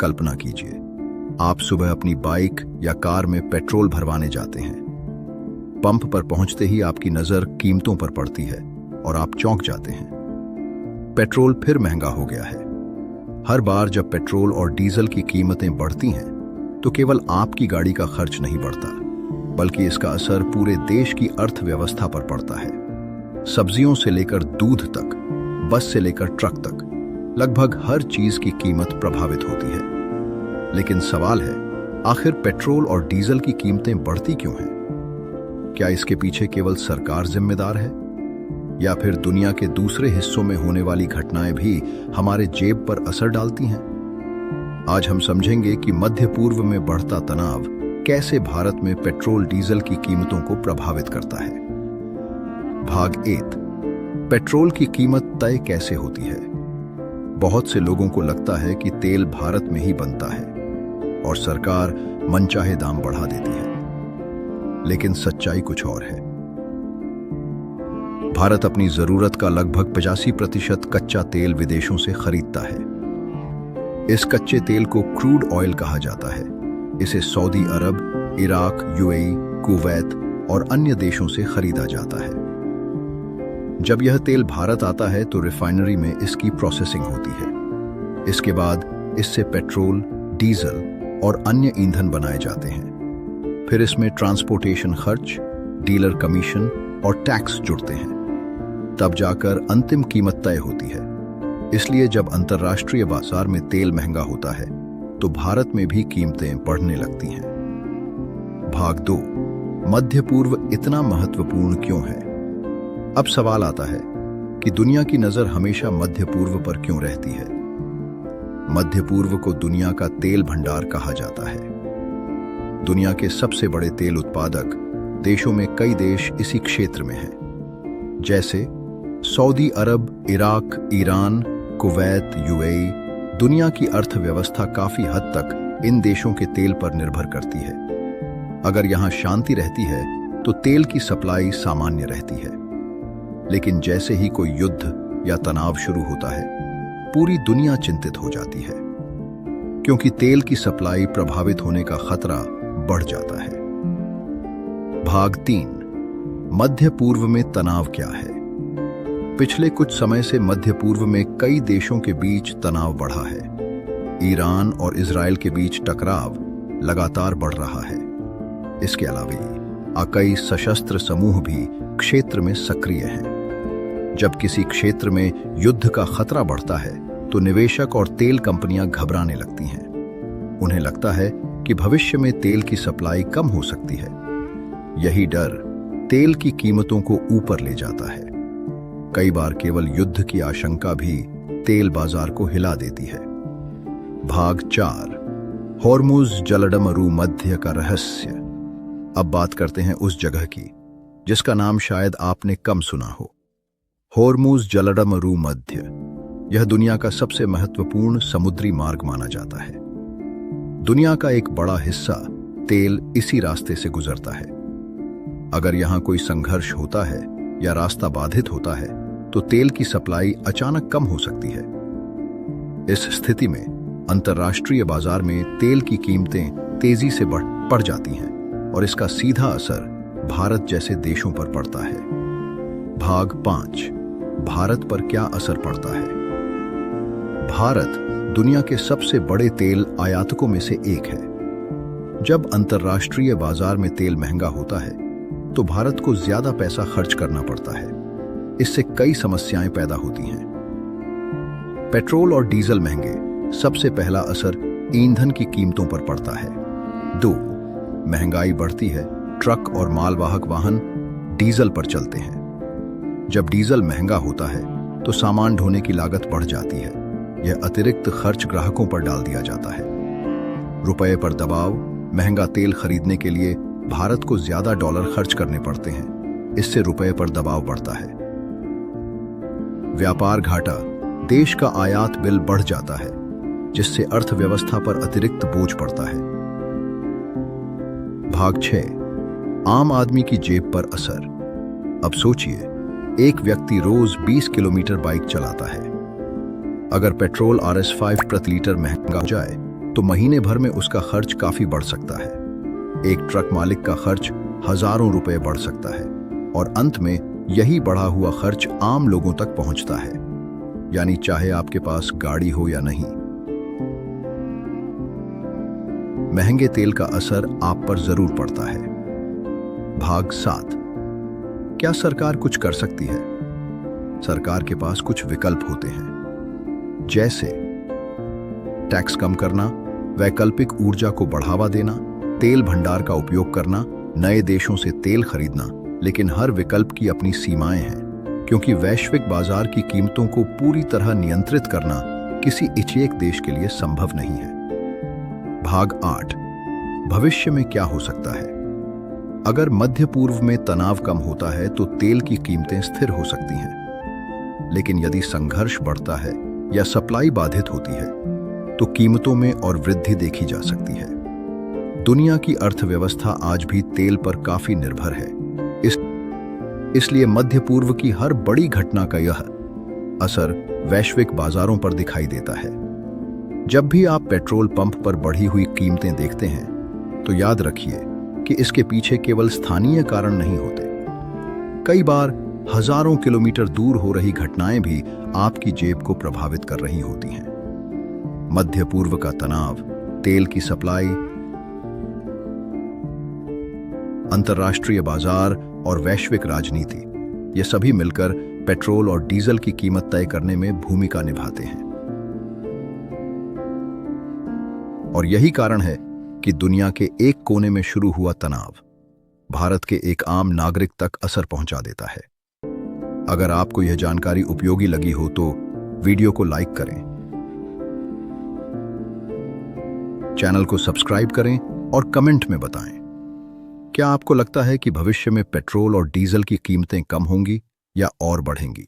कल्पना कीजिए, आप सुबह अपनी बाइक या कार में पेट्रोल भरवाने जाते हैं। पंप पर पहुंचते ही आपकी नजर कीमतों पर पड़ती है और आप चौंक जाते हैं। पेट्रोल फिर महंगा हो गया है। हर बार जब पेट्रोल और डीजल की कीमतें बढ़ती हैं, तो केवल आपकी गाड़ी का खर्च नहीं बढ़ता, बल्कि इसका असर पूरे देश की अर्थव्यवस्था पर पड़ता है। सब्जियों से लेकर दूध तक, बस से लेकर ट्रक तक, लगभग हर चीज की कीमत प्रभावित होती है। लेकिन सवाल है, आखिर पेट्रोल और डीजल की कीमतें बढ़ती क्यों हैं? क्या इसके पीछे केवल सरकार जिम्मेदार है, या फिर दुनिया के दूसरे हिस्सों में होने वाली घटनाएं भी हमारे जेब पर असर डालती हैं? आज हम समझेंगे कि मध्य पूर्व में बढ़ता तनाव कैसे भारत में पेट्रोल डीजल की कीमतों को प्रभावित करता है। भाग 1, पेट्रोल की कीमत तय कैसे होती है। बहुत से लोगों को लगता है कि तेल भारत में ही बनता है और सरकार मनचाहे दाम बढ़ा देती है, लेकिन सच्चाई कुछ और है। भारत अपनी जरूरत का लगभग 85% कच्चा तेल विदेशों से खरीदता है। इस कच्चे तेल को क्रूड ऑयल कहा जाता है। इसे सऊदी अरब, इराक, यूएई, कुवैत और अन्य देशों से खरीदा जाता है। जब यह तेल भारत आता है तो रिफाइनरी में इसकी प्रोसेसिंग होती है। इसके बाद इससे पेट्रोल, डीजल और अन्य ईंधन बनाए जाते हैं। फिर इसमें ट्रांसपोर्टेशन खर्च, डीलर कमीशन और टैक्स जुड़ते हैं। तब जाकर अंतिम कीमत तय होती है। इसलिए जब अंतर्राष्ट्रीय बाजार में तेल महंगा होता है, तो भारत में भी कीमतें बढ़ने लगती हैं। भाग 2, मध्य पूर्व इतना महत्वपूर्ण क्यों है? अब सवाल आता है कि दुनिया की नजर हमेशा मध्य पूर्व पर क्यों रहती है? मध्य पूर्व को दुनिया का तेल भंडार कहा जाता है। दुनिया के सबसे बड़े तेल उत्पादक देशों में कई देश इसी क्षेत्र में हैं, जैसे सऊदी अरब, इराक, ईरान, कुवैत, यूएई। दुनिया की अर्थव्यवस्था काफी हद तक इन देशों के तेल पर निर्भर करती है। अगर यहां शांति रहती है तो तेल की सप्लाई सामान्य रहती है, लेकिन जैसे ही कोई युद्ध या तनाव शुरू होता है, पूरी दुनिया चिंतित हो जाती है, क्योंकि तेल की सप्लाई प्रभावित होने का खतरा बढ़ जाता है। भाग 3, मध्य पूर्व में तनाव क्या है? पिछले कुछ समय से मध्य पूर्व में कई देशों के बीच तनाव बढ़ा है। ईरान और इजराइल के बीच टकराव लगातार बढ़ रहा है। इसके अलावा कई सशस्त्र समूह भी क्षेत्र में सक्रिय हैं। जब किसी क्षेत्र में युद्ध का खतरा बढ़ता है, तो निवेशक और तेल कंपनियां घबराने लगती हैं। उन्हें लगता है कि भविष्य में तेल की सप्लाई कम हो सकती है। यही डर तेल की कीमतों को ऊपर ले जाता है। कई बार केवल युद्ध की आशंका भी तेल बाजार को हिला देती है। भाग 4, हॉर्मुज जलडमरू मध्य का रहस्य। अब बात करते हैं उस जगह की जिसका नाम शायद आपने कम सुना हो। हॉर्मुज जलडमरू मध्य, यह दुनिया का सबसे महत्वपूर्ण समुद्री मार्ग माना जाता है। दुनिया का एक बड़ा हिस्सा तेल इसी रास्ते से गुजरता है। अगर यहां कोई संघर्ष होता है या रास्ता बाधित होता है, तो तेल की सप्लाई अचानक कम हो सकती है। इस स्थिति में अंतर्राष्ट्रीय बाजार में तेल की कीमतें तेजी से बढ़ जाती हैं और इसका सीधा असर भारत जैसे देशों पर पड़ता है। भाग 5, भारत पर क्या असर पड़ता है? भारत दुनिया के सबसे बड़े तेल आयातकों में से एक है। जब अंतर्राष्ट्रीय बाजार में तेल महंगा होता है, तो भारत को ज्यादा पैसा खर्च करना पड़ता है। इससे कई समस्याएं पैदा होती हैं। पेट्रोल और डीजल महंगे, सबसे पहला असर ईंधन की कीमतों पर पड़ता है। 2, महंगाई बढ़ती है। ट्रक और मालवाहक वाहन डीजल पर चलते हैं। जब डीजल महंगा होता है, तो सामान ढोने की लागत बढ़ जाती है। यह अतिरिक्त खर्च ग्राहकों पर डाल दिया जाता है। रुपए पर दबाव, महंगा तेल खरीदने के लिए भारत को ज्यादा डॉलर खर्च करने पड़ते हैं। इससे रुपए पर दबाव बढ़ता है। व्यापार घाटा, देश का आयात बिल बढ़ जाता है, जिससे अर्थव्यवस्था पर अतिरिक्त बोझ पड़ता है। भाग 6, आम आदमी की जेब पर असर। अब सोचिए, एक व्यक्ति रोज 20 किलोमीटर बाइक चलाता है। अगर पेट्रोल RS5 प्रति लीटर महंगा हो जाए, तो महीने भर में उसका खर्च काफी बढ़ सकता है। एक ट्रक मालिक का खर्च हजारों रुपए बढ़ सकता है और अंत में यही बढ़ा हुआ खर्च आम लोगों तक पहुंचता है, यानी चाहे आपके पास गाड़ी हो या नहीं। महंगे तेल का असर आप पर जरूर पड़ता है। भाग 7। क्या सरकार कुछ कर सकती है? सरकार के पास कुछ विकल्प होते हैं, जैसे टैक्स कम करना, वैकल्पिक ऊर्जा को बढ़ावा देना, तेल भंडार का उपयोग करना, नए देशों से तेल खरीदना। लेकिन हर विकल्प की अपनी सीमाएं हैं, क्योंकि वैश्विक बाजार की कीमतों को पूरी तरह नियंत्रित करना किसी एक देश के लिए संभव नहीं है। भाग 8। भविष्य में क्या हो सकता है? अगर मध्य पूर्व में तनाव कम होता है तो तेल की कीमतें स्थिर हो सकती हैं। लेकिन यदि संघर्ष बढ़ता है या सप्लाई बाधित होती है तो कीमतों में और वृद्धि देखी जा सकती है। दुनिया की अर्थव्यवस्था आज भी तेल पर काफी निर्भर है। इसलिए मध्य पूर्व की हर बड़ी घटना का यह असर वैश्विक बाजारों पर दिखाई देता है। जब भी आप पेट्रोल पंप पर बढ़ी हुई कीमतें देखते हैं तो याद रखिए कि इसके पीछे केवल स्थानीय कारण नहीं होते। कई बार हजारों किलोमीटर दूर हो रही घटनाएं भी आपकी जेब को प्रभावित कर रही होती हैं। मध्य पूर्व का तनाव, तेल की सप्लाई, अंतर्राष्ट्रीय बाजार और वैश्विक राजनीति, ये सभी मिलकर पेट्रोल और डीजल की कीमत तय करने में भूमिका निभाते हैं। और यही कारण है कि दुनिया के एक कोने में शुरू हुआ तनाव भारत के एक आम नागरिक तक असर पहुंचा देता है। अगर आपको यह जानकारी उपयोगी लगी हो तो वीडियो को लाइक करें, चैनल को सब्सक्राइब करें और कमेंट में बताएं, क्या आपको लगता है कि भविष्य में पेट्रोल और डीजल की कीमतें कम होंगी या और बढ़ेंगी?